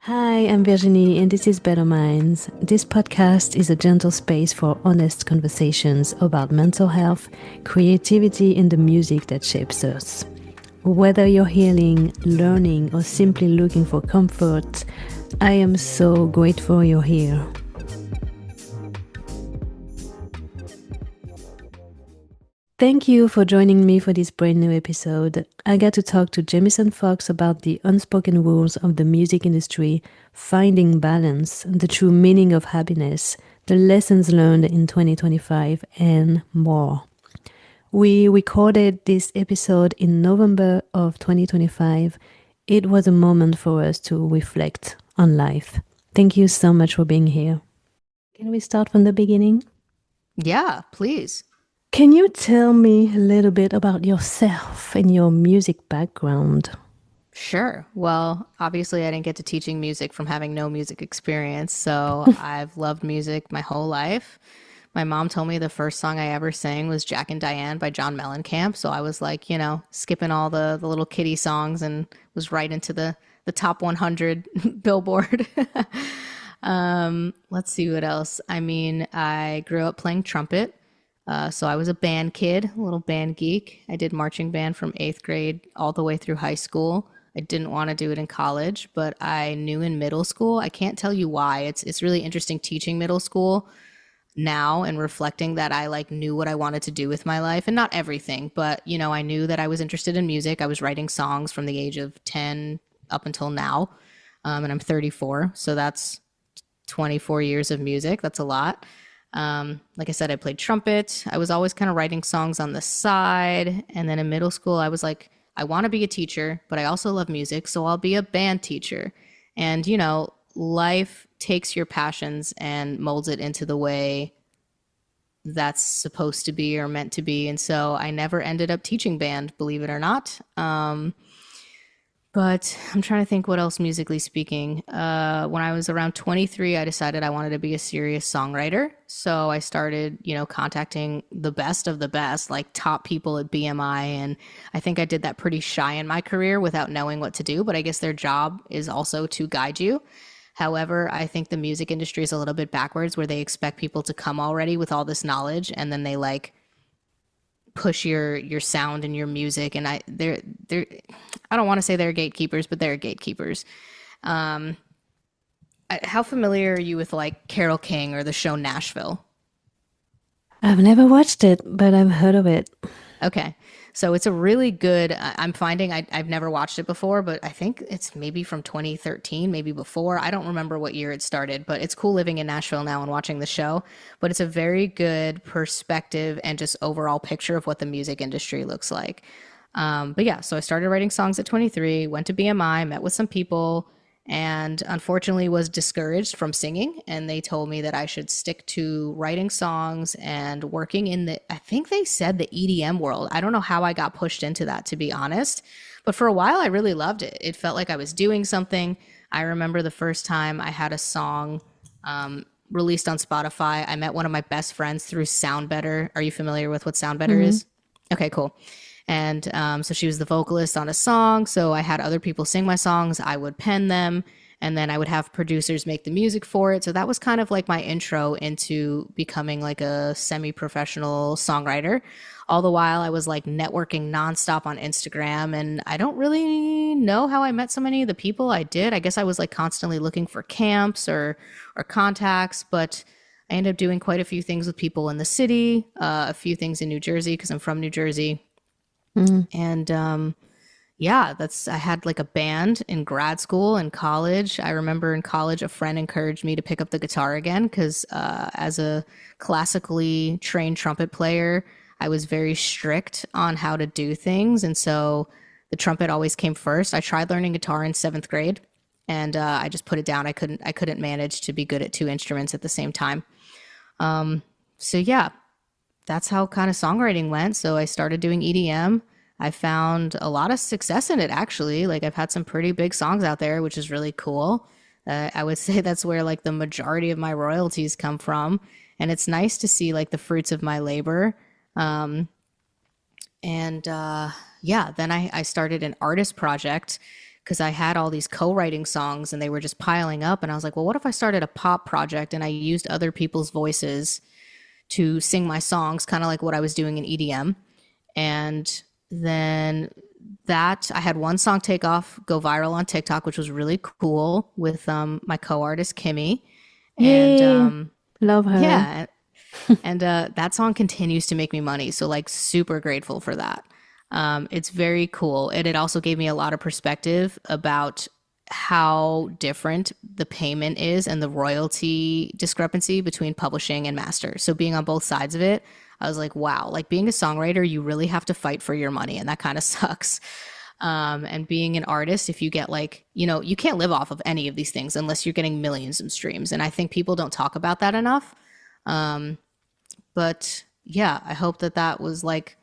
Hi, I'm Virginie, and this is Better Minds. This podcast is a gentle space for honest conversations about mental health, creativity, and the music that shapes us. Whether you're healing, learning, or simply looking for comfort, I am so grateful you're here. Thank you for joining me for this brand new episode. I got to talk to Jamison Fox about the unspoken rules of the music industry, finding balance, the true meaning of happiness, the lessons learned in 2025, and more. We recorded this episode in November of 2025. It was a moment for us to reflect on life. Thank you so much for being here. Can we start from the beginning? Yeah, please. Can you tell me a little bit about yourself and your music background? Sure. Well, obviously, I didn't get to teaching music from having no music experience. So I've loved music my whole life. My mom told me the first song I ever sang was Jack and Diane by John Mellencamp. So I was like, skipping all the little kiddie songs and was right into the top 100 Billboard. Let's see what else. I mean, I grew up playing trumpet. So I was a band kid, a little band geek. I did marching band from eighth grade all the way through high school. I didn't want to do it in college, but I knew in middle school. I can't tell you why. It's really interesting teaching middle school now and reflecting that I like knew what I wanted to do with my life, and not everything, but I knew that I was interested in music. I was writing songs from the age of 10 up until now. And I'm 34, so that's 24 years of music. That's a lot. Like I said, I played trumpet. I was always kind of writing songs on the side. And then in middle school, I was like, I want to be a teacher, but I also love music, so I'll be a band teacher. And, life takes your passions and molds it into the way that's supposed to be or meant to be. And so I never ended up teaching band, believe it or not. But I'm trying to think what else musically speaking. When I was around 23, I decided I wanted to be a serious songwriter. So I started, contacting the best of the best, like top people at BMI. And I think I did that pretty shy in my career without knowing what to do. But I guess their job is also to guide you. However, I think the music industry is a little bit backwards where they expect people to come already with all this knowledge and then they like push your sound and your music, and they're I don't want to say they're gatekeepers, but they're gatekeepers. How familiar are you with like Carole King or the show Nashville? I've never watched it, but I've heard of it. Okay. So it's a really good, I'm finding I've never watched it before, but I think it's maybe from 2013, maybe before. I don't remember what year it started, but it's cool living in Nashville now and watching the show. But it's a very good perspective and just overall picture of what the music industry looks like. But yeah, so I started writing songs at 23, went to BMI, met with some people, and unfortunately was discouraged from singing. And they told me that I should stick to writing songs and working in I think they said the EDM world. I don't know how I got pushed into that, to be honest. But for a while, I really loved it. It felt like I was doing something. I remember the first time I had a song released on Spotify. I met one of my best friends through Sound Better. Are you familiar with what Sound Better Mm-hmm. is? Okay, cool. And so she was the vocalist on a song. So I had other people sing my songs. I would pen them. And then I would have producers make the music for it. So that was kind of like my intro into becoming like a semi professional songwriter. All the while I was like networking nonstop on Instagram. And I don't really know how I met so many of the people I did. I guess I was like constantly looking for camps or contacts. But I ended up doing quite a few things with people in the city, a few things in New Jersey because I'm from New Jersey. Mm. And yeah, I had like a band in grad school and college. I remember in college, a friend encouraged me to pick up the guitar again because as a classically trained trumpet player, I was very strict on how to do things. And so the trumpet always came first. I tried learning guitar in seventh grade and I just put it down. I couldn't manage to be good at two instruments at the same time. So yeah, that's how kind of songwriting went. So I started doing EDM. I found a lot of success in it actually. Like I've had some pretty big songs out there, which is really cool. I would say that's where like the majority of my royalties come from. And it's nice to see like the fruits of my labor. And yeah, then I started an artist project because I had all these co-writing songs and they were just piling up. And I was like, well, what if I started a pop project and I used other people's voices to sing my songs, kind of like what I was doing in EDM. And then that I had one song take off, go viral on TikTok, which was really cool with my co-artist Kimmy. And Yay. Love her. yeah, and that song continues to make me money. So like super grateful for that. It's very cool. And it also gave me a lot of perspective about how different the payment is and the royalty discrepancy between publishing and master. So being on both sides of it, I was like, wow, like being a songwriter, you really have to fight for your money, and that kind of sucks. And being an artist, if you get like, you can't live off of any of these things unless you're getting millions of streams. And I think people don't talk about that enough. But yeah, I hope that that was like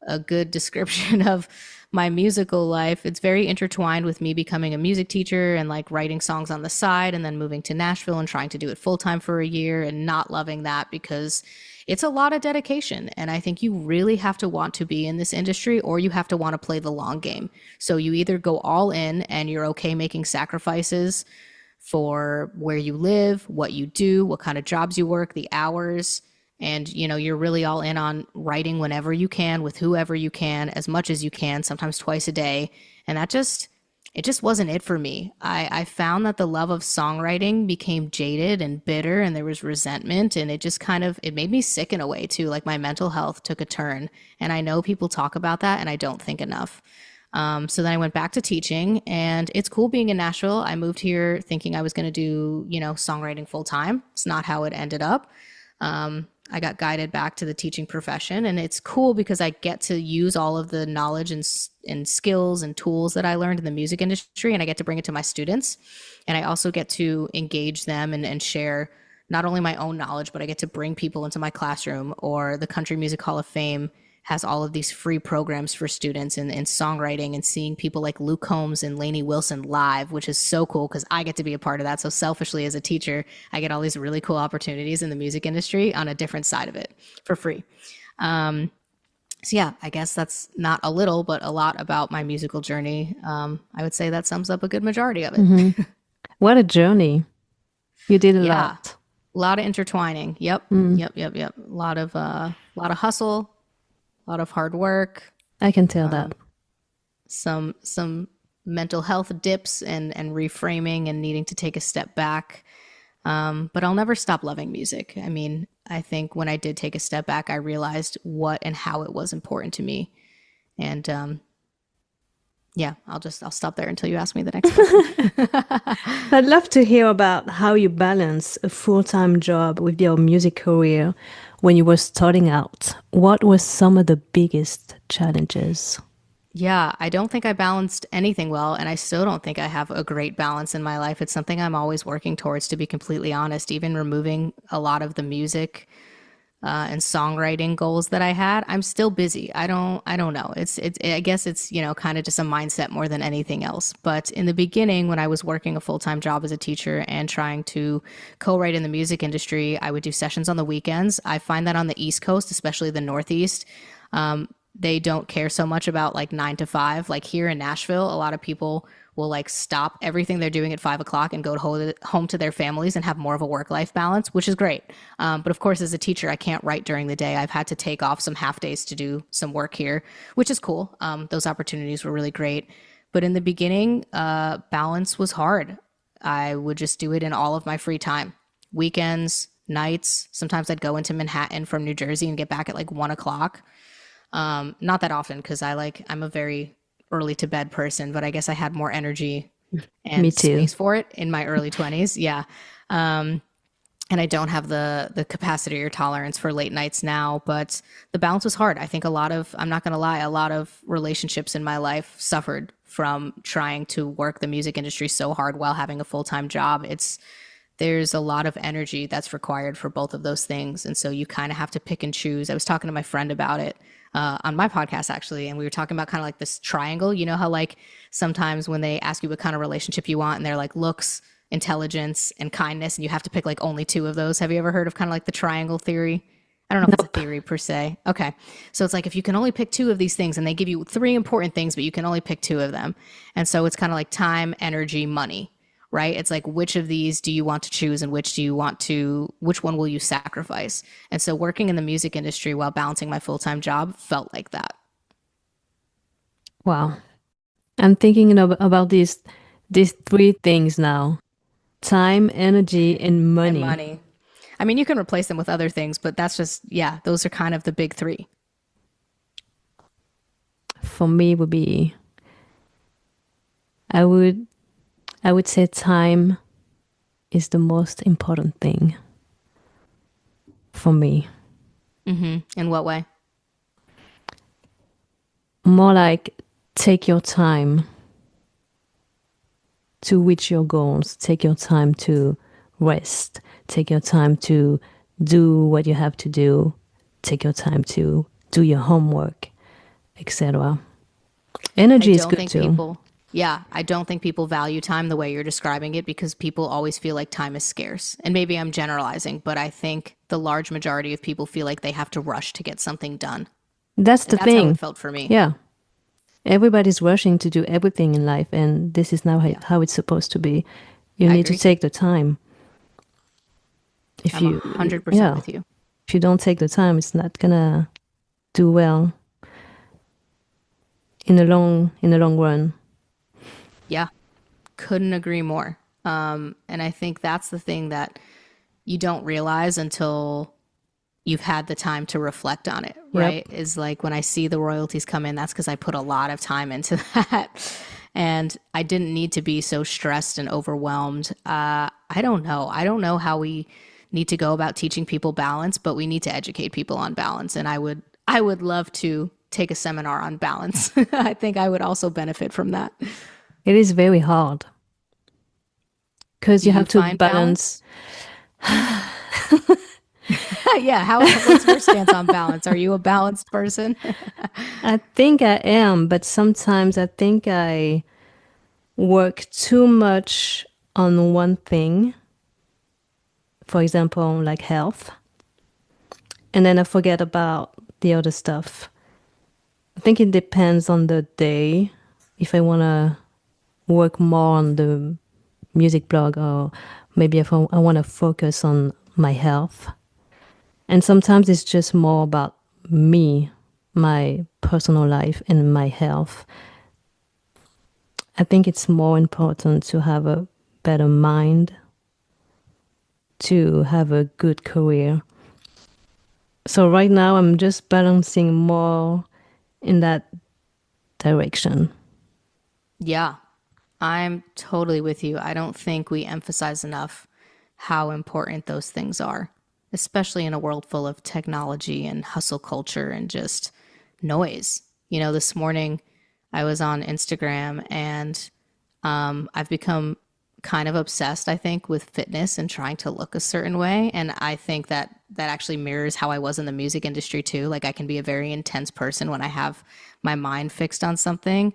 a good description of my musical life. It's very intertwined with me becoming a music teacher and like writing songs on the side and then moving to Nashville and trying to do it full time for a year and not loving that because it's a lot of dedication. And I think you really have to want to be in this industry or you have to want to play the long game. So you either go all in and you're okay making sacrifices for where you live, what you do, what kind of jobs you work, the hours, and you're really all in on writing whenever you can with whoever you can as much as you can, sometimes twice a day. And it just wasn't it for me. I found that the love of songwriting became jaded and bitter and there was resentment, and it just kind of it made me sick in a way too. Like my mental health took a turn, and I know people talk about that and I don't think enough. So then I went back to teaching, and it's cool being in Nashville. I moved here thinking I was going to do songwriting full time. It's not how it ended up. I got guided back to the teaching profession, and it's cool because I get to use all of the knowledge and skills and tools that I learned in the music industry, and I get to bring it to my students. And I also get to engage them and share not only my own knowledge, but I get to bring people into my classroom. Or the Country Music Hall of Fame has all of these free programs for students in songwriting, and seeing people like Luke Combs and Lainey Wilson live, which is so cool because I get to be a part of that. So selfishly as a teacher, I get all these really cool opportunities in the music industry on a different side of it for free. So yeah, I guess that's not a little, but a lot about my musical journey. I would say that sums up a good majority of it. What a journey. You did a Yeah, lot. a lot of intertwining. Yep, yep. A lot of hustle, a lot of hard work, I can tell that. some mental health dips and reframing and needing to take a step back. But I'll never stop loving music. I mean, I think when I did take a step back, I realized what and how it was important to me. And yeah, I'll stop there until you ask me the next question. I'd love to hear about how you balance a full-time job with your music career when you were starting out. What were some of the biggest challenges? Yeah, I don't think I balanced anything well, and I still don't think I have a great balance in my life. It's something I'm always working towards, to be completely honest. Even removing a lot of the music and songwriting goals that I had, I'm still busy. I don't know. I guess it's, kind of just a mindset more than anything else. But in the beginning, when I was working a full-time job as a teacher and trying to co-write in the music industry, I would do sessions on the weekends. I find that on the East Coast, especially the Northeast, they don't care so much about like 9 to 5. Like here in Nashville, a lot of people will like stop everything they're doing at 5 o'clock and go home to their families and have more of a work-life balance, which is great. But of course, as a teacher, I can't write during the day. I've had to take off some half days to do some work here, which is cool. Those opportunities were really great. But in the beginning, balance was hard. I would just do it in all of my free time, weekends, nights. Sometimes I'd go into Manhattan from New Jersey and get back at like 1 o'clock. Not that often because I'm a very early to bed person, but I guess I had more energy Me and too. space for it in my early 20s. Yeah. And I don't have the capacity or tolerance for late nights now, but the balance was hard. I think I'm not going to lie, a lot of relationships in my life suffered from trying to work the music industry so hard while having a full-time job. There's a lot of energy that's required for both of those things. And so you kind of have to pick and choose. I was talking to my friend about it on my podcast, actually, and we were talking about kind of like this triangle. You know how like sometimes when they ask you what kind of relationship you want and they're like looks, intelligence, and kindness, and you have to pick like only two of those. Have you ever heard of kind of like the triangle theory? I don't know if it's a Nope. theory per se. Okay. So it's like if you can only pick two of these things and they give you three important things, but you can only pick two of them. And so it's kind of like time, energy, money, right? It's like which of these do you want to choose and which one will you sacrifice? And so working in the music industry while balancing my full-time job felt like that. Wow. I'm thinking about these three things now: time, energy, and And money. money. I mean, you can replace them with other things, but that's just, yeah, those are kind of the big three. For me would be I would I would say time is the most important thing for me. In what way? More like take your time to reach your goals, take your time to rest, take your time to do what you have to do, take your time to do your homework, etc. I Energy is don't good think too. people, yeah, I don't think people value time the way you're describing it because people always feel like time is scarce. And maybe I'm generalizing, but I think the large majority of people feel like they have to rush to get something done. That's And the that's how it thing. felt for me. Yeah. Everybody's rushing to do everything in life, and this is now Yeah, how it's supposed to be. You I need to agree. take the time. If I'm you, 100% yeah, with you. if you don't take the time, it's not gonna do well in the long run. Yeah, couldn't agree more. And I think that's the thing that you don't realize until you've had the time to reflect on it, Yep. right? Is like when I see the royalties come in, that's because I put a lot of time into that. And I didn't need to be so stressed and overwhelmed. I don't know. I don't know how we need to go about teaching people balance, but we need to educate people on balance. And I would love to take a seminar on balance. I think I would also benefit from that. It is very hard because Do you you have to find balance. balance? Yeah. What's your stance on balance? Are you a balanced person? I think I am, but sometimes I think I work too much on one thing, for example, like health, and then I forget about the other stuff. I think it depends on the day if I want to work more on the music blog or maybe if I want to focus on my health. And sometimes it's just more about me, my personal life, and my health. I think it's more important to have a better mind, to have a good career. So right now I'm just balancing more in that direction. Yeah, I'm totally with you. I don't think we emphasize enough how important those things are, especially in a world full of technology and hustle culture and just noise. You know, this morning I was on Instagram and I've become kind of obsessed, I think, with fitness and trying to look a certain way. And I think that that actually mirrors how I was in the music industry too. Like I can be a very intense person when I have my mind fixed on something.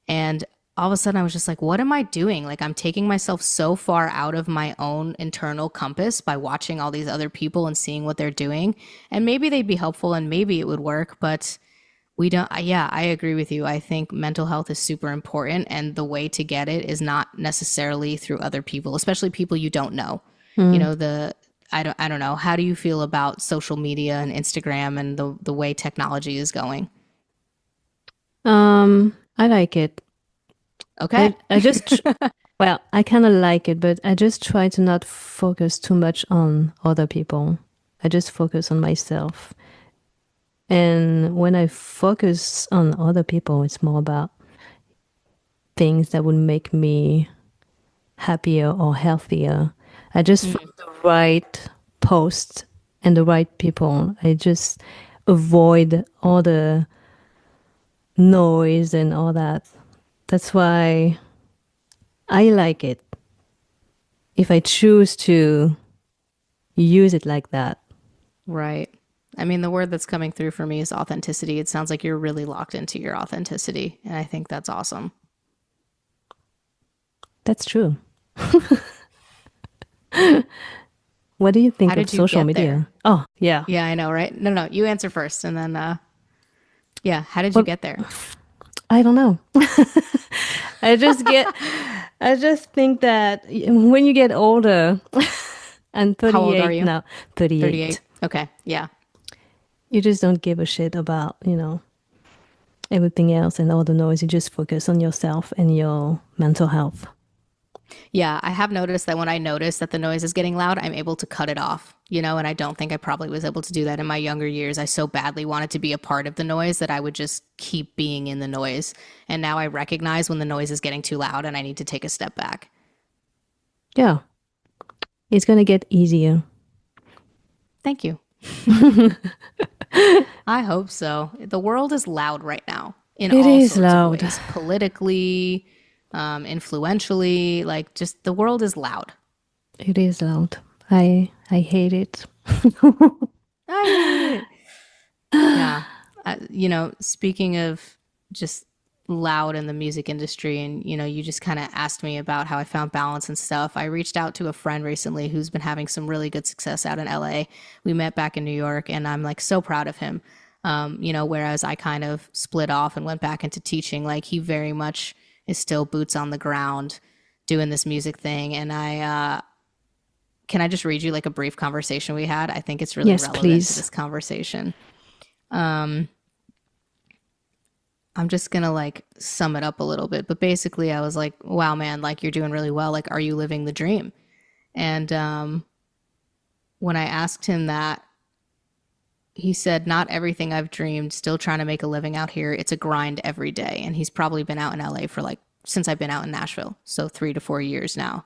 And all of a sudden, I was just like, what am I doing? Like, I'm taking myself so far out of my own internal compass by watching all these other people and seeing what they're doing. And maybe they'd be helpful and maybe it would work, but we don't. Yeah, I agree with you. I think mental health is super important. And the way to get it is not necessarily through other people, especially people you don't know. You Mm. know, I don't know. How do you feel about social media and Instagram and the way technology is going? I like it. Okay. I just, well, I kind of like it, but I just try to not focus too much on other people. I just focus on myself. And when I focus on other people, it's more about things that would make me happier or healthier. I just Mm. find the right post and the right people. I just avoid all the noise and all that. That's why I like it. If I choose to use it like that. Right. I mean, the word that's coming through for me is authenticity. It sounds like you're really locked into your authenticity. And I think that's awesome. That's true. What do you How think of did you social get there? media? Oh, yeah. Yeah, I know, right? No, no, you answer first, and then yeah, how did you Well, get there? I don't know. I just get, I just think that when you get older, I'm How old are 38 you? now, 38, 38. Okay, yeah. you just don't give a shit about, everything else and all the noise. You just focus on yourself and your mental health. Yeah, I have noticed that when I notice that the noise is getting loud, I'm able to cut it off, and I don't think I probably was able to do that in my younger years. I so badly wanted to be a part of the noise that I would just keep being in the noise. And now I recognize when the noise is getting too loud and I need to take a step back. Yeah, it's going to get easier. Thank you. I hope so. The world is loud right now in It all is sorts of loud. ways, politically, influentially, like just the world is loud. It is loud. I hate it. I hate it. Yeah. Speaking of just loud in the music industry, and, you just kind of asked me about how I found balance and stuff. I reached out to a friend recently who's been having some really good success out in LA. We met back in New York, and I'm like so proud of him. Whereas I kind of split off and went back into teaching, like he very much is still boots on the ground doing this music thing. And can I just read you like a brief conversation we had? I think it's really Yes, relevant to please. this conversation. I'm just gonna like sum it up a little bit, but basically, I was like, "Wow, man! Like you're doing really well. Like, are you living the dream?" And when I asked him that, he said, "Not everything I've dreamed. Still trying to make a living out here. It's a grind every day." And he's probably been out in LA for like since I've been out in Nashville, so 3 to 4 years now.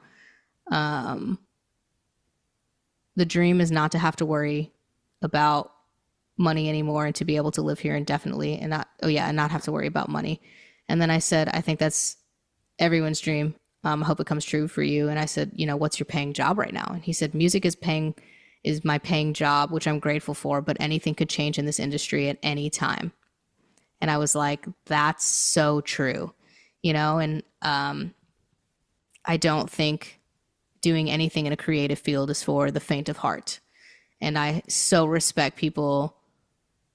The dream is not to have to worry about money anymore and to be able to live here indefinitely and not have to worry about money. And then I said, I think that's everyone's dream. I hope it comes true for you. And I said, what's your paying job right now? And he said, music is my paying job, which I'm grateful for, but anything could change in this industry at any time. And I was like, that's so true, and I don't think doing anything in a creative field is for the faint of heart. And I so respect people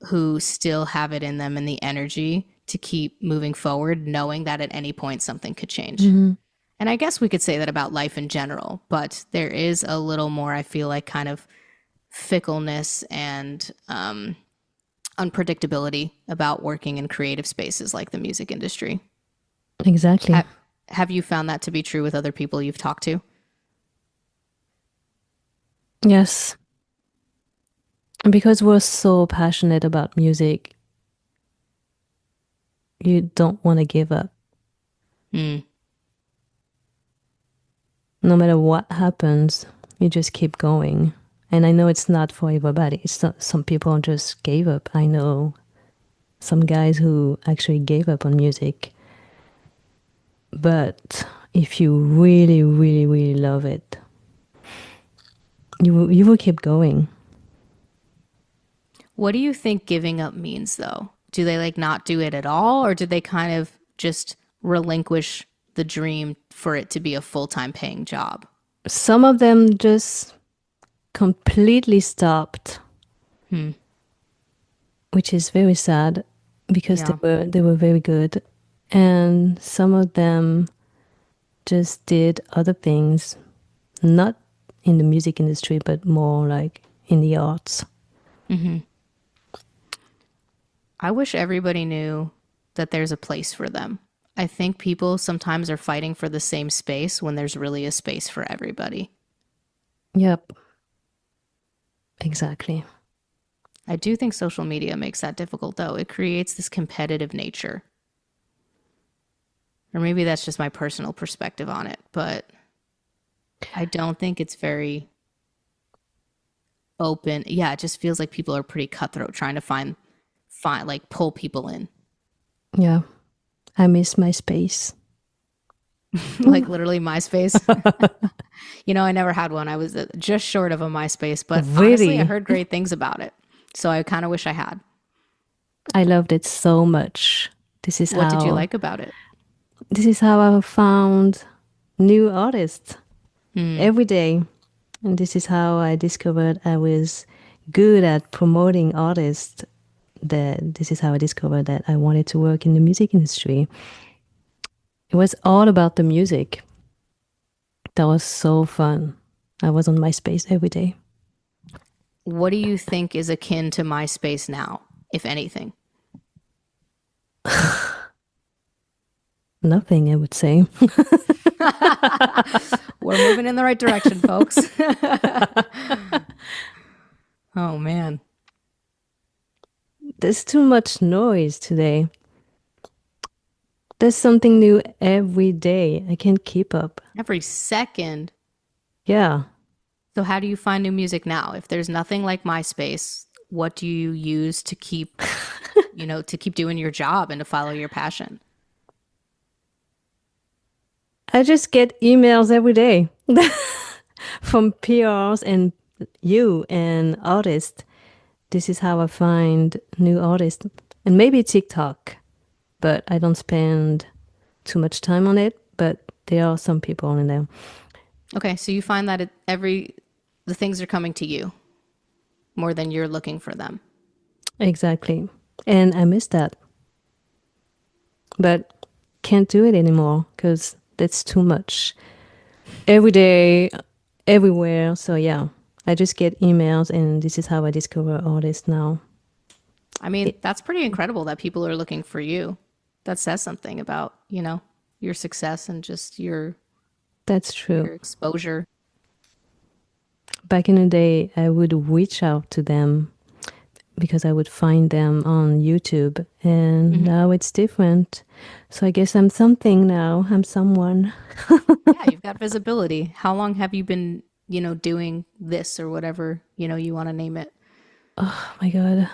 who still have it in them and the energy to keep moving forward, knowing that at any point something could change. Hmm. And I guess we could say that about life in general, but there is a little more, I feel like, kind of fickleness and unpredictability about working in creative spaces like the music industry. Exactly. Have you found that to be true with other people you've talked to? Yes. Because we're so passionate about music, you don't want to give up. Mm. No matter what happens, you just keep going. And I know it's not for everybody. Some people just gave up. I know some guys who actually gave up on music. But if you really, really, really love it, you will keep going. What do you think giving up means, though? Do they like not do it at all, or did they kind of just relinquish the dream for it to be a full time paying job? Some of them just completely stopped, Hmm. which is very sad because they Yeah. were very good. And some of them just did other things, not in the music industry, but more like in the arts. I wish everybody knew that there's a place for them. I think people sometimes are fighting for the same space when there's really a space for everybody. Yep, exactly. I do think social media makes that difficult, though. It creates this competitive nature. Or maybe that's just my personal perspective on it, but I don't think it's very open. Yeah, it just feels like people are pretty cutthroat trying to find like pull people in. Yeah, I miss my space. Like literally MySpace. I never had one. I was just short of a MySpace, but honestly, I Really, heard great things about it. So I kind of wish I had. I loved it so much. This is What did you how like about it? this is how I found new artists every day. And this is how I discovered I was good at promoting artists. That this is how I discovered that I wanted to work in the music industry. It was all about the music. That was so fun. I was on MySpace every day. What do you think is akin to MySpace now, if anything? Nothing, I would say. We're moving in the right direction, folks. Oh, man. There's too much noise today. There's something new every day. I can't keep up. Every second. Yeah. So, how do you find new music now? If there's nothing like MySpace, what do you use to keep, to keep doing your job and to follow your passion? I just get emails every day from PRs and you and artists. This is how I find new artists. And maybe TikTok, but I don't spend too much time on it. But there are some people in there. Okay, so you find that the things are coming to you more than you're looking for them. Exactly. And I miss that. But can't do it anymore because that's too much. Every day, everywhere. So yeah, I just get emails and this is how I discover artists now. I mean, that's pretty incredible that people are looking for you. That says something about, your success and just That's true. your exposure. Back in the day, I would reach out to them because I would find them on YouTube. And Hmm. now it's different. So I guess I'm something now. I'm someone. Yeah, you've got visibility. How long have you been, doing this or whatever, you want to name it? Oh my God.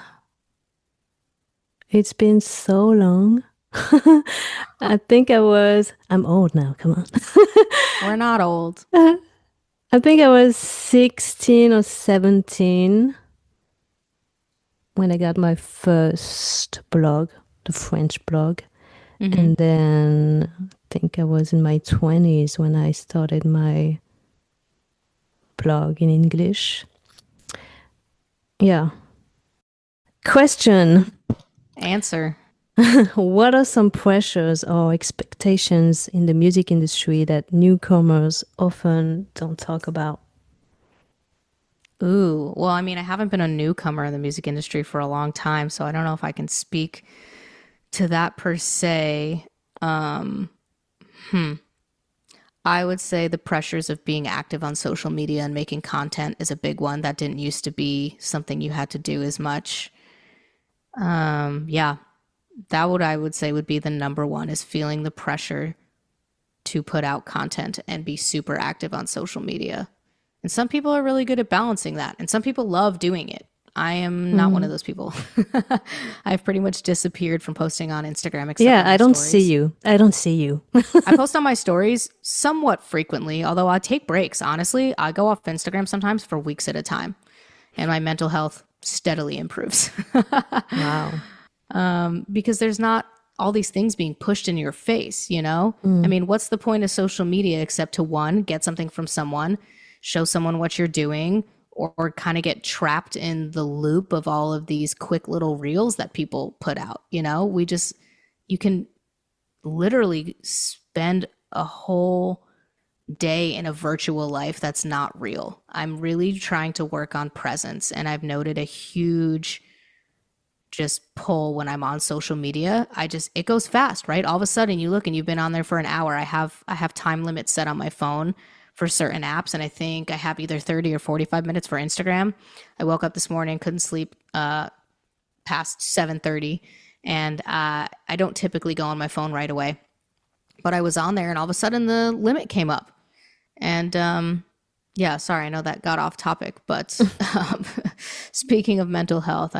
It's been so long. I think I'm old now. Come on. We're not old. I think I was 16 or 17 when I got my first blog, the French blog. Hmm. And then I think I was in my 20s when I started my blog in English. Yeah. Question. Answer. What are some pressures or expectations in the music industry that newcomers often don't talk about? Ooh, well, I mean, I haven't been a newcomer in the music industry for a long time, so I don't know if I can speak to that per se. I would say the pressures of being active on social media and making content is a big one. That didn't used to be something you had to do as much. Yeah, that would I would say would be the number one is feeling the pressure to put out content and be super active on social media. And some people are really good at balancing that, and some people love doing it. I am not one of Mm. those people. I've pretty much disappeared from posting on Instagram except Yeah, for I my don't see stories. you. I don't see you. I post on my stories somewhat frequently, although I take breaks. Honestly, I go off Instagram sometimes for weeks at a time, and my mental health steadily improves Wow. because there's not all these things being pushed in your face. I Mm. mean, what's the point of social media except to one, get something from someone, show someone what you're doing, or kind of get trapped in the loop of all of these quick little reels that people put out? You can literally spend a whole day in a virtual life that's not real. I'm really trying to work on presence, and I've noted a huge just pull when I'm on social media. It goes fast, right? All of a sudden you look and you've been on there for an hour. I have time limits set on my phone for certain apps, and I think I have either 30 or 45 minutes for Instagram. I woke up this morning, couldn't sleep past 7:30, and I don't typically go on my phone right away. But I was on there and all of a sudden the limit came up. And yeah, sorry, I know that got off topic, but speaking of mental health,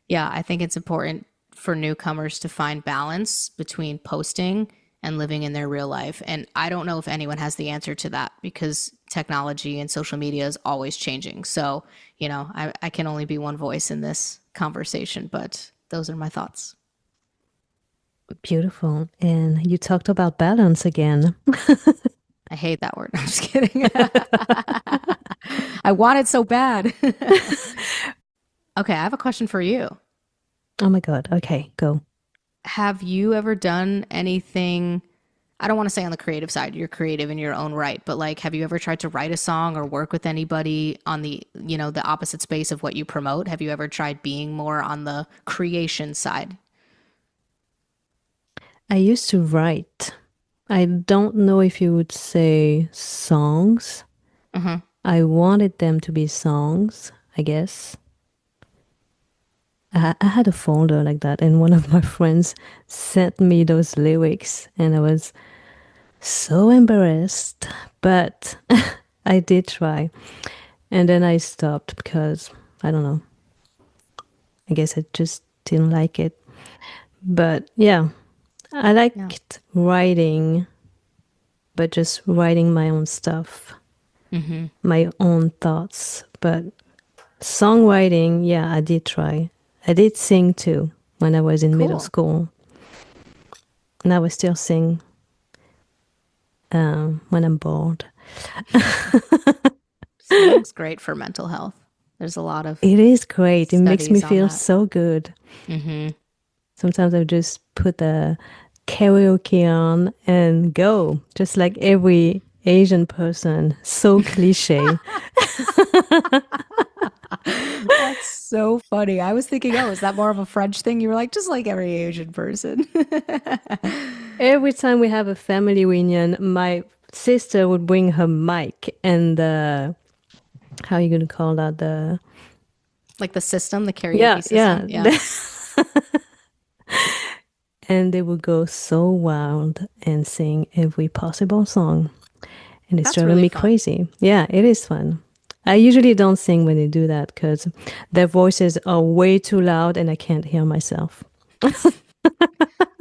yeah, I think it's important for newcomers to find balance between posting and living in their real life. And I don't know if anyone has the answer to that because technology and social media is always changing. So, I can only be one voice in this conversation, but those are my thoughts. Beautiful. And you talked about balance again. I hate that word. I'm just kidding. I want it so bad. Okay, I have a question for you. Oh my God. Okay, go. Have you ever done anything? I don't want to say on the creative side, you're creative in your own right, but like, have you ever tried to write a song or work with anybody on the, the opposite space of what you promote? Have you ever tried being more on the creation side? I used to write. I don't know if you would say songs. Hmm. I wanted them to be songs, I guess. I had a folder like that, and one of my friends sent me those lyrics, and I was so embarrassed, but I did try. And then I stopped because I don't know. I guess I just didn't like it. But yeah, I Yeah. liked writing, but just writing my own stuff, Hmm. my own thoughts. But songwriting, yeah, I did try. I did sing too when I was in middle Cool. school. And I will still sing when I'm bored. Singing's great for mental health. There's a lot of It is great. It makes me studies on feel that. so good. Hmm. Sometimes I just put the karaoke on and go, just like every Asian person. So cliche. That's so funny. I was thinking, oh, is that more of a French thing? You were like, just like every Asian person. Every time we have a family reunion, my sister would bring her mic and how are you going to call that? Like the system, the Yeah, karaoke system. yeah. Yeah. And they would go so wild and sing every possible song. And it's That's driving really me fun. crazy. Yeah, it is fun. I usually don't sing when they do that because their voices are way too loud and I can't hear myself.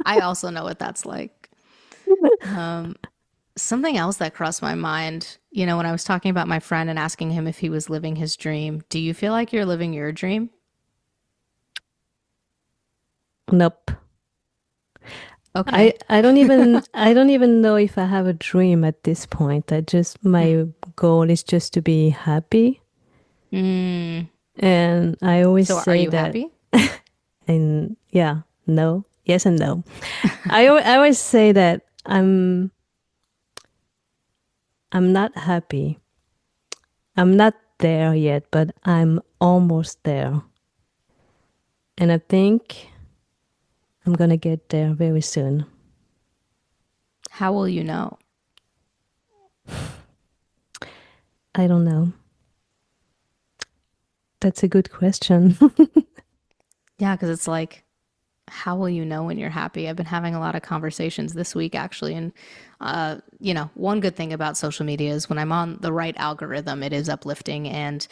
I also know what that's like. Something else that crossed my mind, when I was talking about my friend and asking him if he was living his dream, do you feel like you're living your dream? Nope. Okay. I don't even know if I have a dream at this point. I just my goal is just to be happy. Mm. And I always So are say you that happy? and yeah, no. Yes and no. I always say that I'm not happy. I'm not there yet, but I'm almost there. And I think I'm gonna get there very soon. How will you know? I don't know. That's a good question. Yeah, because it's like, how will you know when you're happy? I've been having a lot of conversations this week actually, and one good thing about social media is when I'm on the right algorithm, it is uplifting, and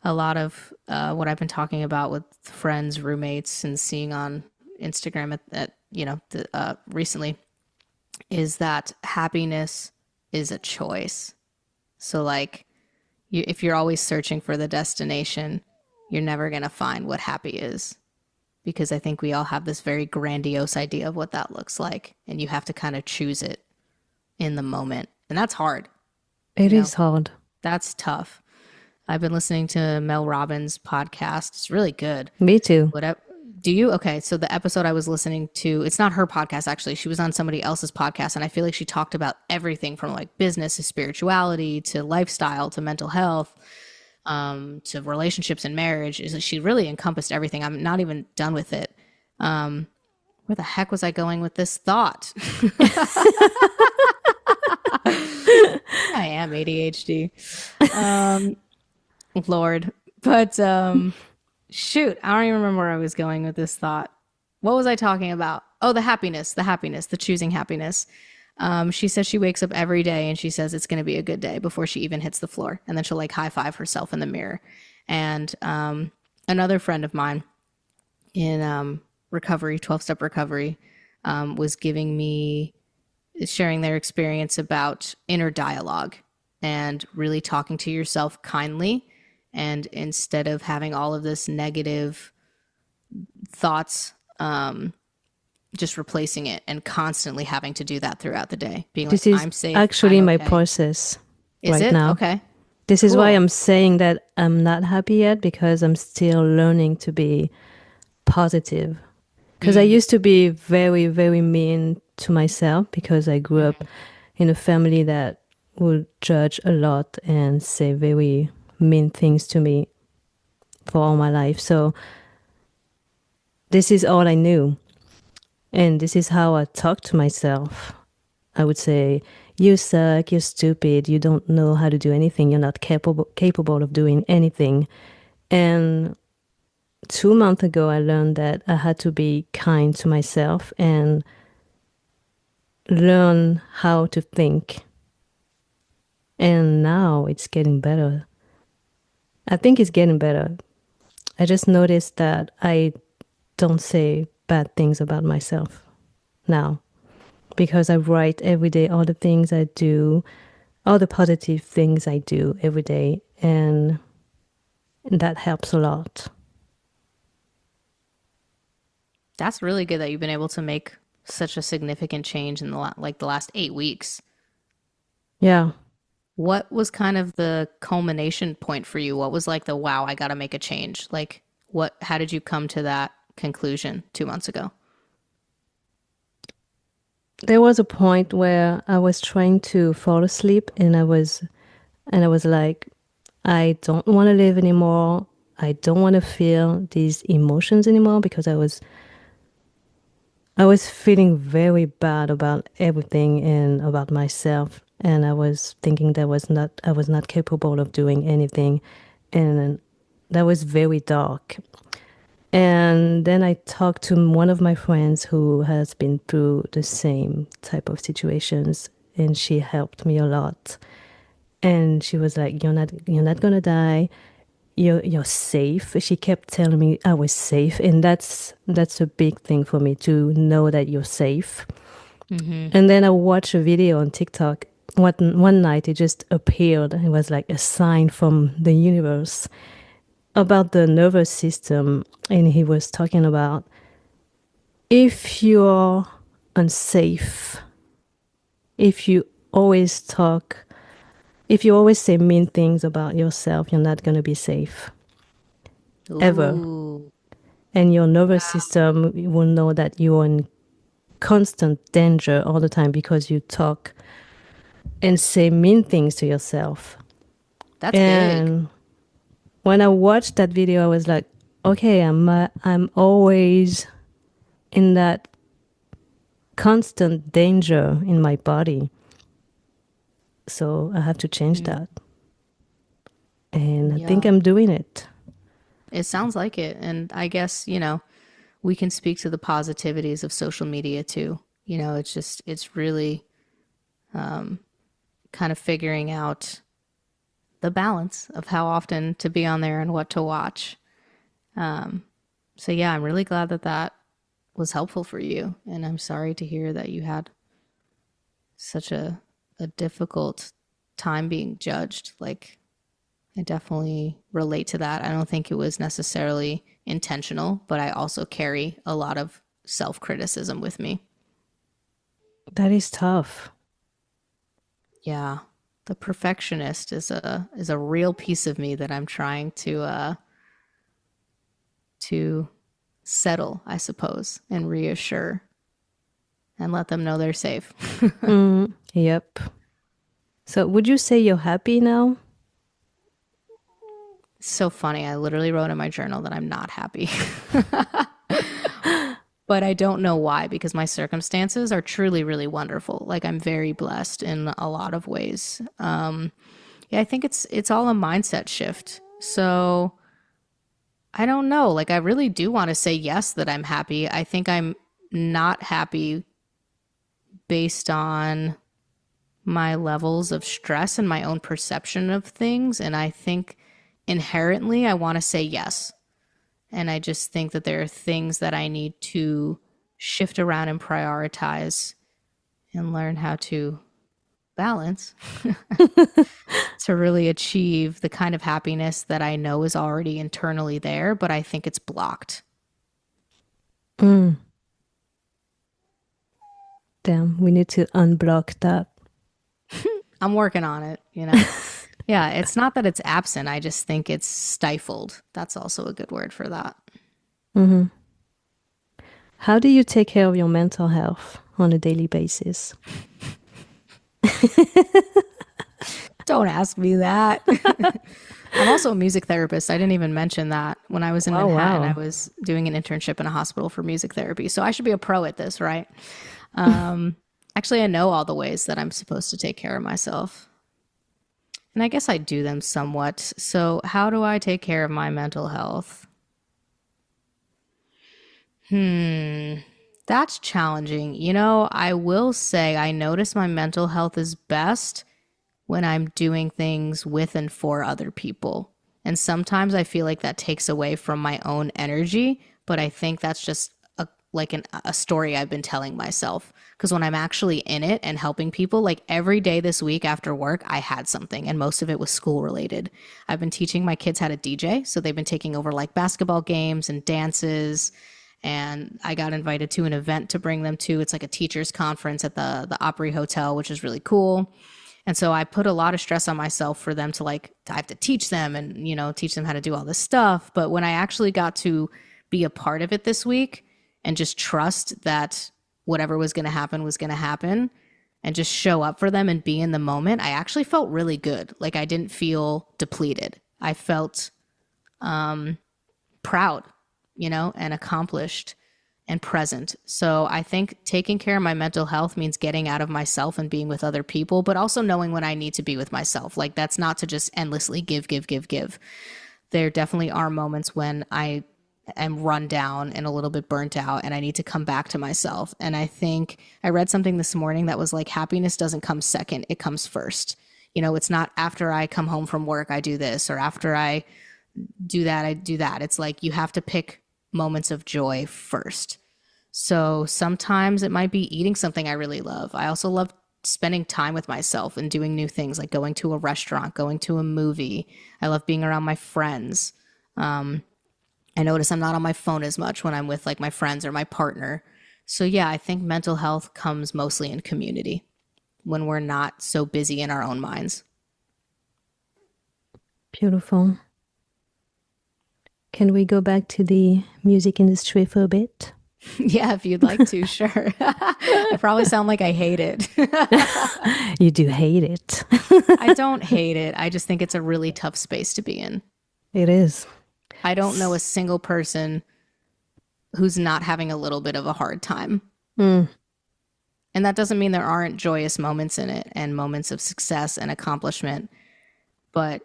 a lot of what I've been talking about with friends, roommates, and seeing on Instagram recently is that happiness is a choice. So like, if you're always searching for the destination, you're never gonna find what happy is because I think we all have this very grandiose idea of what that looks like, and you have to kind of choose it in the moment. And that's hard, It you know, is hard. that's tough. I've been listening to Mel Robbins' podcast. It's really good. Me too. Whatever. Do you? Okay. So the episode I was listening to, it's not her podcast actually. She was on somebody else's podcast. And I feel like she talked about everything from like business to spirituality to lifestyle to mental health to relationships and marriage. Is that she really encompassed everything. I'm not even done with it. Where the heck was I going with this thought? I am ADHD. Lord. But shoot, I don't even remember where I was going with this thought. What was I talking about? Oh, the choosing happiness. She says she wakes up every day and she says it's going to be a good day before she even hits the floor. And then she'll like high five herself in the mirror. And another friend of mine in recovery, 12 step recovery, was sharing their experience about inner dialogue and really talking to yourself kindly. And instead of having all of this negative thoughts, just replacing it and constantly having to do that throughout the day, being like, This is I'm safe, I'm actually my okay. process Is right it? now. Okay. This is why Cool. I'm saying that I'm not happy yet because I'm still learning to be positive. Because I Mm, used to be very, very mean to myself because I grew up mhm. in a family that would judge a lot and say very mean things to me for all my life. So this is all I knew. And this is how I talk to myself. I would say, you suck, you're stupid, you don't know how to do anything, you're not capable of doing anything. And 2 months ago, I learned that I had to be kind to myself and learn how to think. And now it's getting better. I think it's getting better. I just noticed that I don't say bad things about myself now because I write every day all the things I do, all the positive things I do every day, and that helps a lot. That's really good that you've been able to make such a significant change in the last 8 weeks. Yeah. What was kind of the culmination point for you? What was like the wow, I got to make a change? Like, what? How did you come to that conclusion 2 months ago? There was a point where I was trying to fall asleep and I was like, I don't want to live anymore. I don't want to feel these emotions anymore because I was feeling very bad about everything and about myself, and I was thinking that I was not capable of doing anything, and that was very dark. And then I talked to one of my friends who has been through the same type of situations, and she helped me a lot. And she was like, "You're not gonna die. You're safe." She kept telling me I was safe, and that's a big thing for me to know that you're safe. Mm-hmm. And then I watched a video on TikTok. One night it just appeared. It was like a sign from the universe about the nervous system, and he was talking about if you're unsafe, if you always talk, if you always say mean things about yourself, you're not gonna be safe ever. Ooh. And your nervous system will know that you're in constant danger all the time because you talk and say mean things to yourself. That's big. And when I watched that video, I was like, okay, I'm always in that constant danger in my body. So I have to change Mm, that. And I think yeah. I'm doing it. It sounds like it. And I guess, we can speak to the positivities of social media too. It's really kind of figuring out the balance of how often to be on there and what to watch. So, yeah, I'm really glad that that was helpful for you. And I'm sorry to hear that you had such a difficult time being judged. Like, I definitely relate to that. I don't think it was necessarily intentional, but I also carry a lot of self criticism with me. That is tough. Yeah. The perfectionist is a real piece of me that I'm trying to settle, I suppose, and reassure and let them know they're safe. Yep. So would you say you're happy now? So funny. I literally wrote in my journal that I'm not happy. But I don't know why because my circumstances are truly really wonderful. Like I'm very blessed in a lot of ways. Yeah, I think it's all a mindset shift. So I don't know. Like I really do want to say yes that I'm happy. I think I'm not happy based on my levels of stress and my own perception of things. And I think inherently I want to say yes. And I just think that there are things that I need to shift around and prioritize and learn how to balance to really achieve the kind of happiness that I know is already internally there, but I think it's blocked. Mm, damn, we need to unblock that. I'm working on it. Yeah, it's not that it's absent. I just think it's stifled. That's also a good word for that. Hmm. How do you take care of your mental health on a daily basis? Don't ask me that. I'm also a music therapist. I didn't even mention that. When I was in Oh, Manhattan, I wow. was doing an internship in a hospital for music therapy. So I should be a pro at this, right? Um, Actually, I know all the ways that I'm supposed to take care of myself. And I guess I do them somewhat. So, how do I take care of my mental health? That's challenging. I will say I notice my mental health is best when I'm doing things with and for other people. And sometimes I feel like that takes away from my own energy, but I think that's just a story I've been telling myself. Because when I'm actually in it and helping people, like every day this week after work, I had something, and most of it was school related. I've been teaching my kids how to DJ, so they've been taking over like basketball games and dances. And I got invited to an event to bring them to. It's like a teachers conference at the Opry Hotel, which is really cool. And so I put a lot of stress on myself for them to like, I have to teach them and, teach them how to do all this stuff. But when I actually got to be a part of it this week and just trust that whatever was going to happen and just show up for them and be in the moment, I actually felt really good. Like I didn't feel depleted. I felt proud, and accomplished and present. So I think taking care of my mental health means getting out of myself and being with other people, but also knowing when I need to be with myself. Like that's not to just endlessly give, give, give, give. There definitely are moments when I am run down and a little bit burnt out and I need to come back to myself. And I think I read something this morning that was like happiness doesn't come second, it comes first. It's not after I come home from work, I do this, or after I do that, I do that. It's like you have to pick moments of joy first. So sometimes it might be eating something I really love. I also love spending time with myself and doing new things like going to a restaurant, going to a movie. I love being around my friends. I notice I'm not on my phone as much when I'm with like my friends or my partner. So yeah, I think mental health comes mostly in community when we're not so busy in our own minds. Beautiful. Can we go back to the music industry for a bit? Yeah, if you'd like to, sure. I probably sound like I hate it. You do hate it. I don't hate it. I just think it's a really tough space to be in. It is. I don't know a single person who's not having a little bit of a hard time. Mm, And that doesn't mean there aren't joyous moments in it and moments of success and accomplishment. But,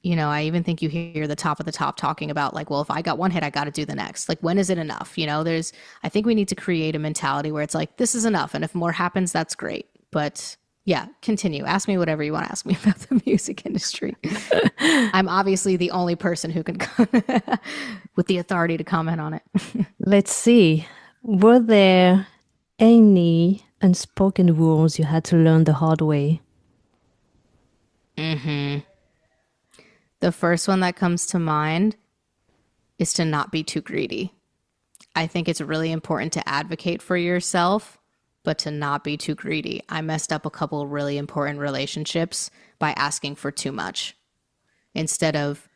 I even think you hear the top of the top talking about like, well, if I got one hit, I got to do the next. Like, when is it enough? I think we need to create a mentality where it's like, this is enough. And if more happens, that's great. But yeah, continue. Ask me whatever you want to ask me about the music industry. I'm obviously the only person who can, with the authority to comment on it. let's see. Were there any unspoken rules you had to learn the hard way? The first one that comes to mind is to not be too greedy. I think it's really important to advocate for yourself, but to not be too greedy. I messed up a couple of really important relationships by asking for too much instead of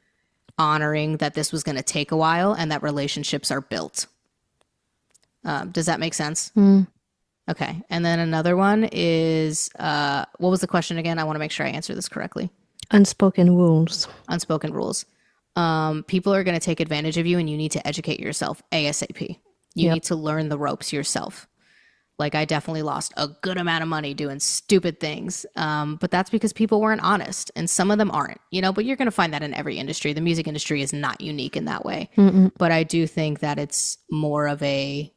honoring that this was going to take a while and that relationships are built. Does that make sense? Mm, Okay. And then another one is what was the question again? I want to make sure I answer this correctly. unspoken rules. Unspoken rules. People are going to take advantage of you and you need to educate yourself ASAP. You Yep. need to learn the ropes yourself. Like I definitely lost a good amount of money doing stupid things. But that's because people weren't honest and some of them aren't, but you're going to find that in every industry. The music industry is not unique in that way. Mm-mm. But I do think that it's more of a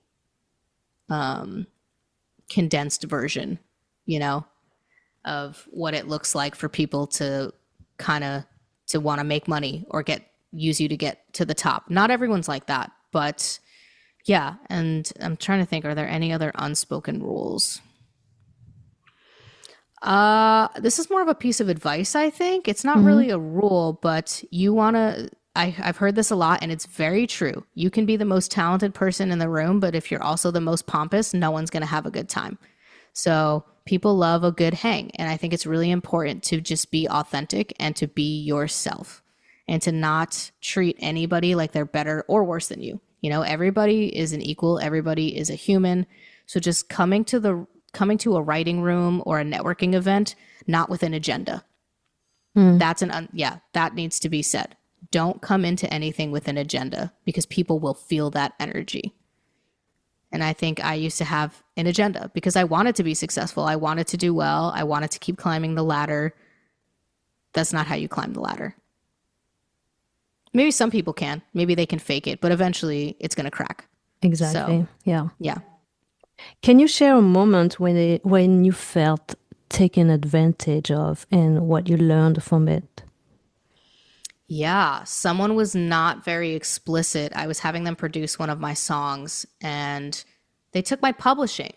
condensed version, you know, of what it looks like for people to kind of to want to make money or use you to get to the top. Not everyone's like that, but yeah. And I'm trying to think, are there any other unspoken rules? This is more of a piece of advice, I think. It's not Mm-hmm. really a rule, but you want to. I've heard this a lot, and it's very true. You can be the most talented person in the room, but if you're also the most pompous, no one's going to have a good time. So People love a good hang. And I think it's really important to just be authentic and to be yourself and to not treat anybody like they're better or worse than you. You know, everybody is an equal, everybody is a human. So just coming to a writing room or a networking event, not with an agenda. That needs to be said. Don't come into anything with an agenda because people will feel that energy. And I think I used to have an agenda because I wanted to be successful. I wanted to do well. I wanted to keep climbing the ladder. That's not how you climb the ladder. Maybe some people can. Maybe they can fake it, but eventually it's going to crack. Exactly. So, Yeah. yeah. Can you share a moment when you felt taken advantage of and what you learned from it? Yeah, someone was not very explicit. I was having them produce one of my songs and they took my publishing.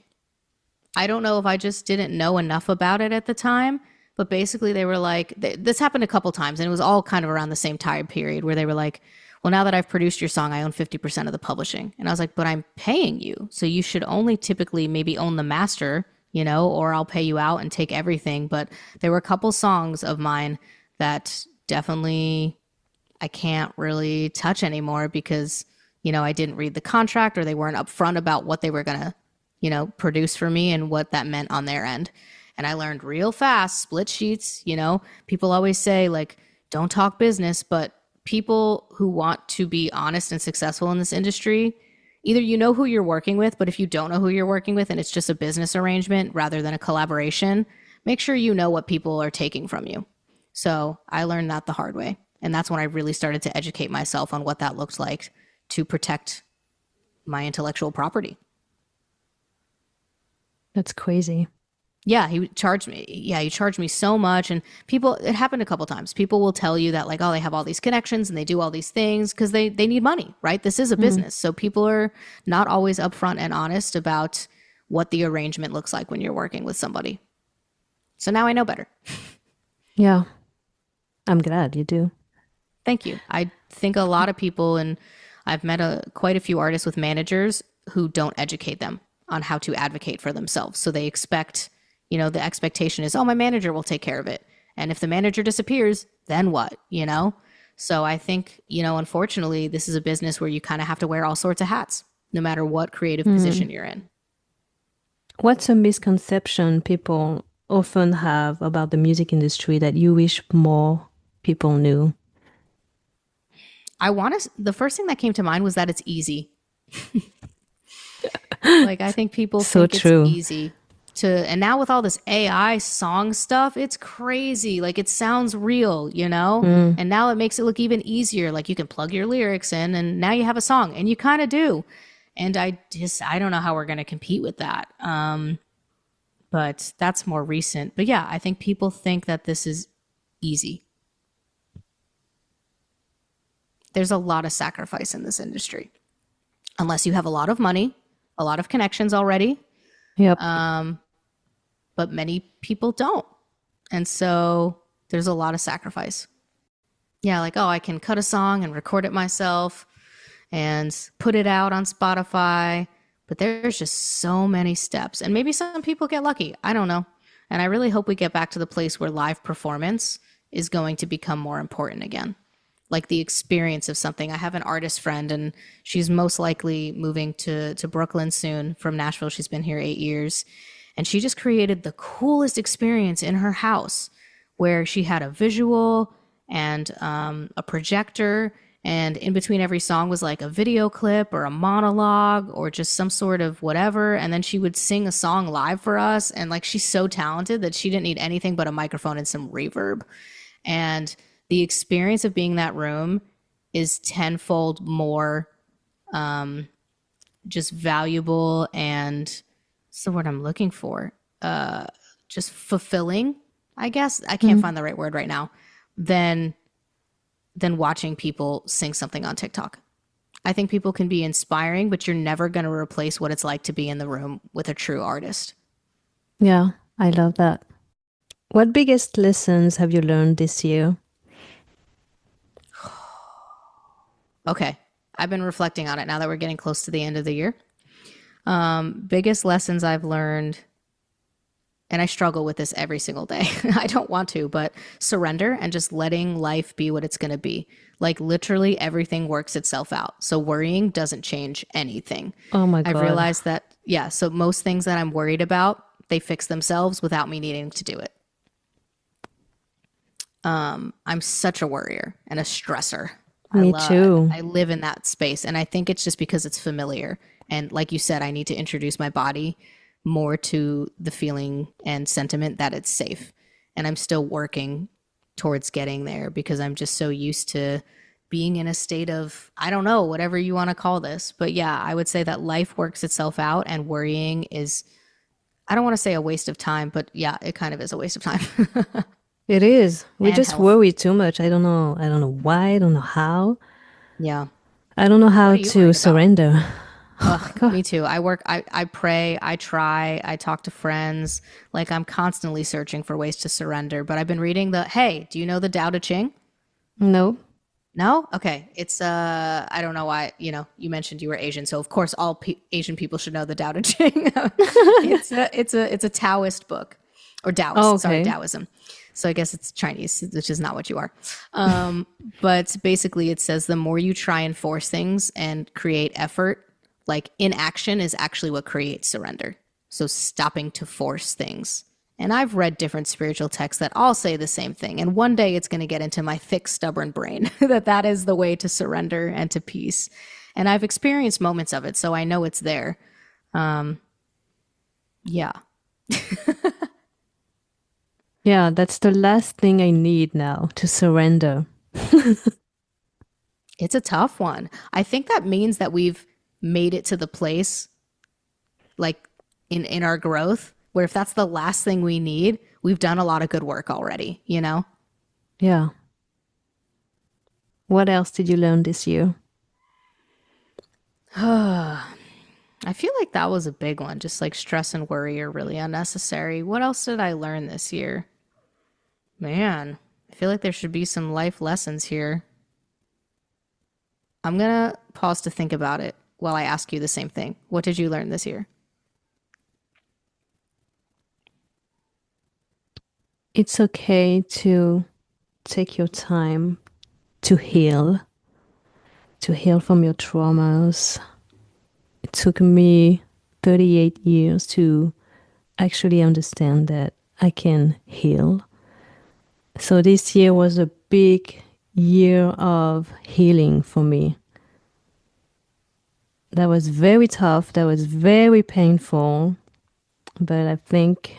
I don't know if I just didn't know enough about it at the time, but basically they were like, this happened a couple times and it was all kind of around the same time period where they were like, well, now that I've produced your song, I own 50% of the publishing. And I was like, but I'm paying you. So you should only typically maybe own the master, you know, or I'll pay you out and take everything. But there were a couple songs of mine that definitely I can't really touch anymore because, you know, I didn't read the contract or they weren't upfront about what they were going to, you know, produce for me and what that meant on their end. And I learned real fast, split sheets, you know, people always say like, don't talk business, but people who want to be honest and successful in this industry, either you know who you're working with, but if you don't know who you're working with and it's just a business arrangement rather than a collaboration, make sure you know what people are taking from you. So I learned that the hard way. And that's when I really started to educate myself on what that looked like to protect my intellectual property. That's crazy. Yeah, he charged me. Yeah, he charged me so much. And people, it happened a couple times. People will tell you that, like, oh, they have all these connections and they do all these things because they need money, right? This is a business. So people are not always upfront and honest about what the arrangement looks like when you're working with somebody. So now I know better. Yeah. I'm glad you do. Thank you. I think a lot of people, and I've met quite a few artists with managers who don't educate them on how to advocate for themselves. So they expect, you know, the expectation is, oh, my manager will take care of it. And if the manager disappears, then what, you know? So I think, you know, unfortunately, this is a business where you kind of have to wear all sorts of hats, no matter what creative position you're in. What's a misconception people often have about the music industry that you wish more people knew? The first thing that came to mind was that it's easy. Like, I think people So think it's true. easy and now with all this AI song stuff, it's crazy. Like, it sounds real, you know? And now it makes it look even easier. Like, you can plug your lyrics in and now you have a song, and you kind of do. And I don't know how we're going to compete with that. But that's more recent. But yeah, I think people think that this is easy. There's a lot of sacrifice in this industry. Unless you have a lot of money, a lot of connections already, Yep. but many people don't. And so there's a lot of sacrifice. Yeah, like, oh, I can cut a song and record it myself and put it out on Spotify. But there's just so many steps. And maybe some people get lucky. I don't know. And I really hope we get back to the place where live performance is going to become more important again. Like the experience of something. I have an artist friend and she's most likely moving to Brooklyn soon from Nashville. She's been here 8 years. And she just created the coolest experience in her house where she had a visual and a projector. And in between every song was like a video clip or a monologue or just some sort of whatever. And then she would sing a song live for us. And like, she's so talented that she didn't need anything but a microphone and some reverb. And the experience of being in that room is tenfold more just valuable and what's the word I'm looking for? Just fulfilling, I guess. I can't find the right word right now. Than watching people sing something on TikTok. I think people can be inspiring, but you're never going to replace what it's like to be in the room with a true artist. Yeah, I love that. What biggest lessons have you learned this year? Okay. I've been reflecting on it now that we're getting close to the end of the year. Biggest lessons I've learned and I struggle with this every single day. I don't want to, but surrender and just letting life be what it's going to be. Like literally everything works itself out. So worrying doesn't change anything. Oh my I've God. realized that, yeah, so most things that I'm worried about, they fix themselves without me needing to do it. I'm such a worrier and a stressor. Me too. I live in that space, and I think it's just because it's familiar. And like you said, I need to introduce my body more to the feeling and sentiment that it's safe. And I'm still working towards getting there because I'm just so used to being in a state of, I don't know, whatever you want to call this. But yeah, I would say that life works itself out, and worrying is, I don't want to say a waste of time, but yeah, it kind of is a waste of time. It is. We And just health. worry too much. I don't know. I don't know why. I don't know how. Yeah. I don't know What how are you to worried about? surrender. Oh Ugh, my God. me too. I work, I pray, I try, I talk to friends. Like I'm constantly searching for ways to surrender. But I've been reading hey, do you know the Tao Te Ching? No. No? Okay. It's, I don't know why, you mentioned you were Asian. So of course all Asian people should know the Tao Te Ching. It's a Taoist book or Oh, Taoist, sorry, okay. Taoism. So I guess it's Chinese, which is not what you are. But basically it says the more you try and force things and create effort, like inaction is actually what creates surrender. So stopping to force things. And I've read different spiritual texts that all say the same thing. And one day it's going to get into my thick, stubborn brain that is the way to surrender and to peace. And I've experienced moments of it, so I know it's there. Yeah. Yeah, that's the last thing I need now to surrender. It's a tough one. I think that means that we've made it to the place, like in our growth, where if that's the last thing we need, we've done a lot of good work already, you know? Yeah. What else did you learn this year? I feel like that was a big one. Just like stress and worry are really unnecessary. What else did I learn this year? Man, I feel like there should be some life lessons here. I'm going to pause to think about it while I ask you the same thing. What did you learn this year? It's okay to take your time to heal from your traumas. It took me 38 years to actually understand that I can heal. So this year was a big year of healing for me. That was very tough, that was very painful, but I think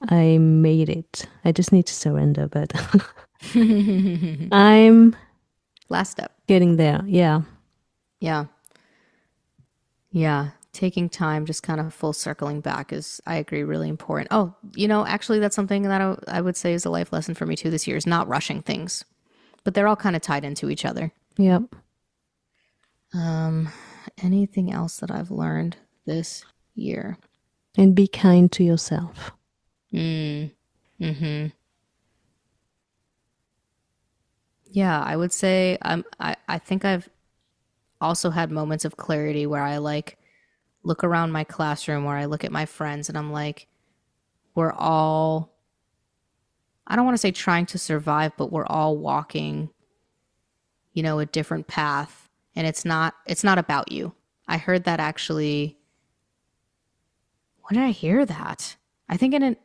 I made it. I just need to surrender, but I'm Last step. getting there. Yeah. Yeah. Yeah. Taking time, just kind of full circling back is, I agree, really important. Oh, actually, that's something that I would say is a life lesson for me too this year is not rushing things, but they're all kind of tied into each other. Yep. Anything else that I've learned this year? And be kind to yourself. Yeah, I would say I think I've also had moments of clarity where I like look around my classroom, where I look at my friends and I'm like, we're all, I don't want to say trying to survive, but we're all walking, a different path. And it's not about you. I heard that actually. When did I hear that? I think in an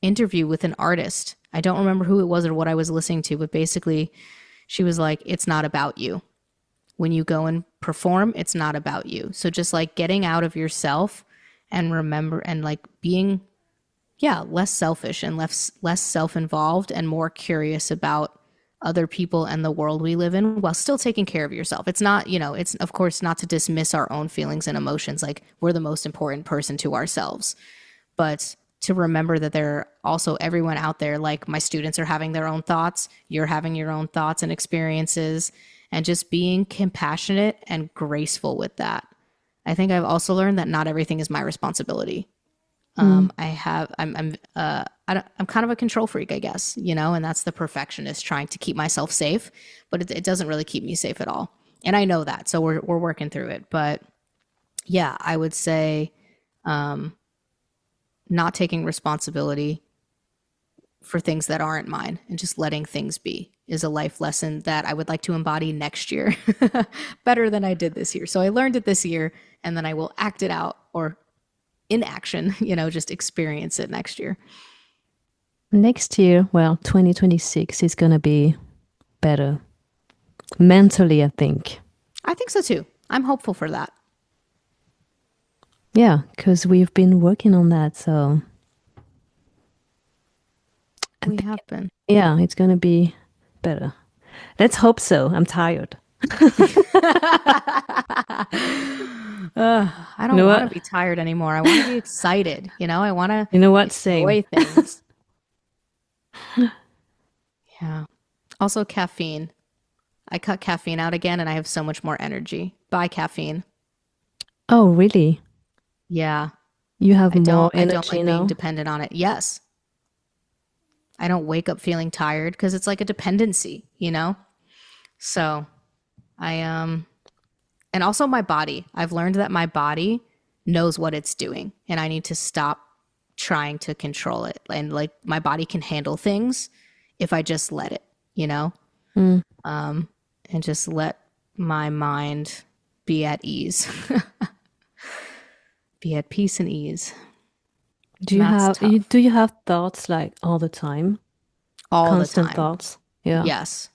interview with an artist. I don't remember who it was or what I was listening to, but basically she was like, it's not about you. When you go and perform, it's not about you. So just like getting out of yourself and remember and like being, yeah, less selfish and less self-involved and more curious about other people and the world we live in while still taking care of yourself. It's not, it's of course not to dismiss our own feelings and emotions. Like we're the most important person to ourselves, but to remember that there are also everyone out there, like my students are having their own thoughts, you're having your own thoughts and experiences, and just being compassionate and graceful with that. I think I've also learned that not everything is my responsibility. Mm. I'm kind of a control freak, I guess, and that's the perfectionist trying to keep myself safe, but it doesn't really keep me safe at all. And I know that, so we're working through it. But yeah, I would say not taking responsibility for things that aren't mine and just letting things be is a life lesson that I would like to embody next year better than I did this year. So I learned it this year and then I will act it out or in action, just experience it next year. Next year, well, 2026 is going to be better. Mentally, I think. I think so too. I'm hopeful for that. Yeah, because we've been working on that. So We have been. yeah, it's going to be better. Let's hope so. I'm tired. I You know don't want what? to be tired anymore. I want to be excited. I want to You know what? Same. enjoy things. Yeah. Also, caffeine. I cut caffeine out again and I have so much more energy. Bye, caffeine. Oh, really? Yeah. You have I more don't I don't energy like being now? dependent on it. Yes. I don't wake up feeling tired because it's like a dependency. So I and also my body. I've learned that my body knows what it's doing and I need to stop trying to control it. And like my body can handle things if I just let it. Mm. And just let my mind be at ease, be at peace and ease. Do And you that's have you tough do you have thoughts like all the time? all the Constant time. thoughts? Yeah. Yes.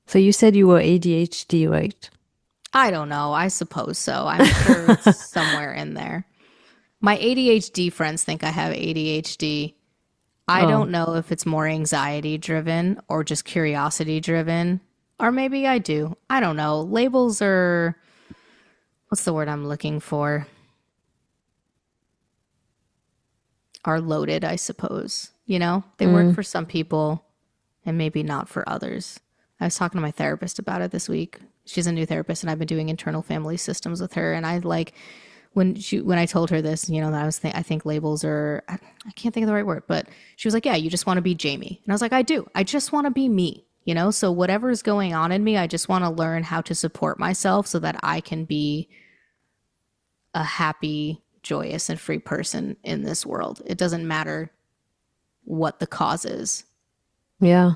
So you said you were ADHD, right? I don't know. I suppose so. I'm sure it's somewhere in there. My ADHD friends think I have ADHD. I Oh, don't know if it's more anxiety driven or just curiosity driven. Or maybe I do. I don't know. Labels are, what's the word I'm looking for? Are loaded, I suppose. They work mm, for some people and maybe not for others. I was talking to my therapist about it this week. She's a new therapist and I've been doing internal family systems with her. And I like when I told her this, that I think labels are, I can't think of the right word, but she was like, yeah, you just want to be Jamie. And I was like, I do. I just want to be me. So whatever is going on in me, I just want to learn how to support myself so that I can be a happy, joyous, and free person in this world. It doesn't matter what the cause is. yeah.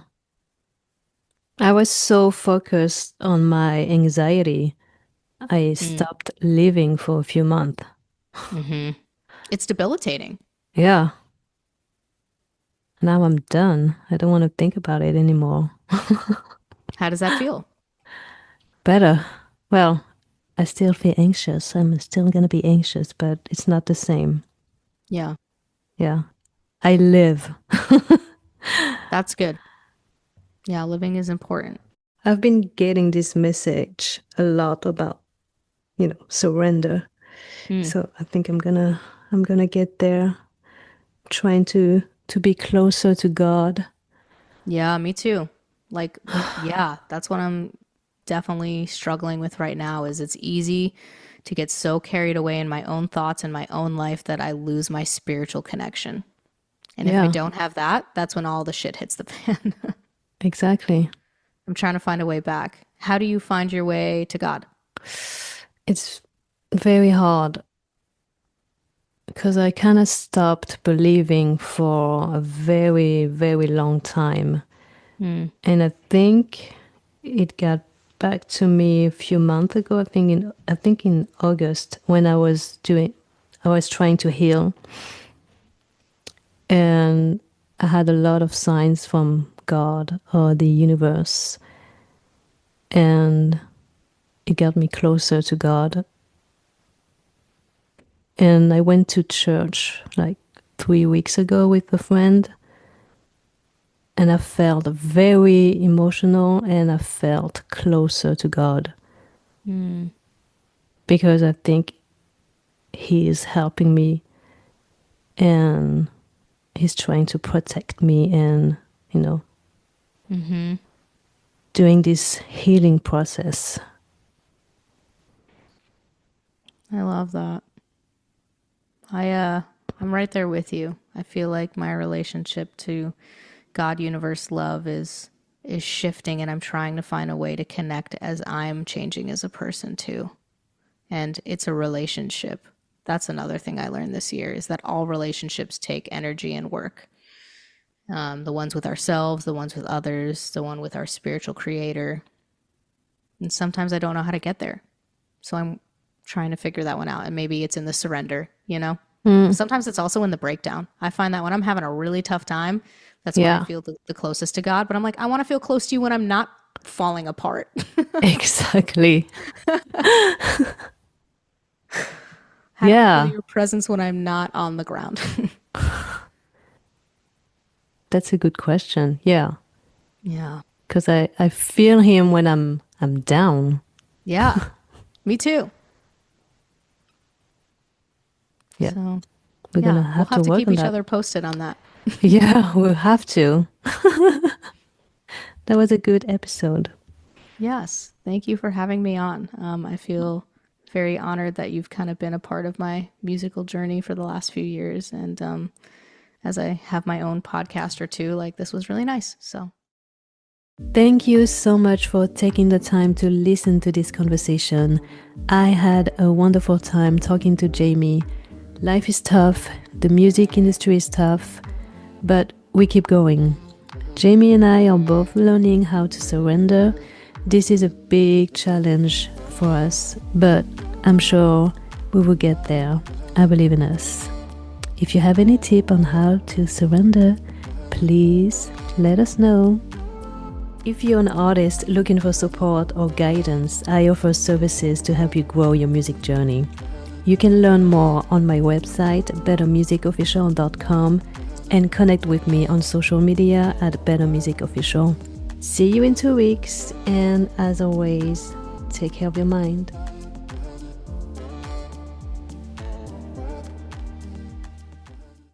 I was so focused on my anxiety, I Mm. stopped living for a few months. It's debilitating. Yeah. Now I'm done. I don't want to think about it anymore. How does that feel? Better. Well, I still feel anxious. I'm still gonna be anxious, but it's not the same. Yeah, Yeah. I live. that's good. Yeah, living is important. I've been getting this message a lot about, surrender. Mm. So I think I'm gonna get there, trying to be closer to God. Yeah, me too. Like, yeah, that's what I'm definitely struggling with right now is it's easy to get so carried away in my own thoughts and my own life that I lose my spiritual connection. And if I Yeah, don't have that, that's when all the shit hits the fan. exactly. I'm trying to find a way back. How do you find your way to God? It's very hard because I kind of stopped believing for a very, very long time. Mm. And I think it got back to me a few months ago. I think in August when I was trying to heal, and I had a lot of signs from God or the universe, and it got me closer to God. And I went to church like 3 weeks ago with a friend, and I felt very emotional and I felt closer to God Mm. because I think He is helping me and He's trying to protect me and, you know, Mm-hmm. doing this healing process. I love that. I I'm right there with you. I feel like my relationship to God, universe, love is shifting and I'm trying to find a way to connect as I'm changing as a person too. And it's a relationship. That's another thing I learned this year, is that all relationships take energy and work. The ones with ourselves, the ones with others, the one with our spiritual creator. And sometimes I don't know how to get there. So I'm trying to figure that one out. And maybe it's in the surrender, you know? Sometimes it's also in the breakdown. I find that when I'm having a really tough time, that's when I Yeah, feel the closest to God. But I'm like, I want to feel close to you when I'm not falling apart. exactly. How do I feel Yeah, your presence when I'm not on the ground? that's a good question. Yeah, Yeah. because I feel him when I'm down. Yeah. Me too. Yeah, So, we're gonna yeah, we'll have have to to work keep on each that. other posted on that. Yeah, we'll have to. That was a good episode. Yes. Thank you for having me on. I feel very honored that you've kind of been a part of my musical journey for the last few years. And as I have my own podcast or two, like, this was really nice. So, Thank you so much for taking the time to listen to this conversation. I had a wonderful time talking to Jamie. Life is tough, the music industry is tough, but we keep going. Jamie and I are both learning how to surrender. This is a big challenge for us, but I'm sure we will get there. I believe in us. If you have any tip on how to surrender, please let us know. If you're an artist looking for support or guidance, I offer services to help you grow your music journey. You can learn more on my website, bettermusicofficial.com, and connect with me on social media at Better Music Official. See you in 2 weeks, and as always, take care of your mind.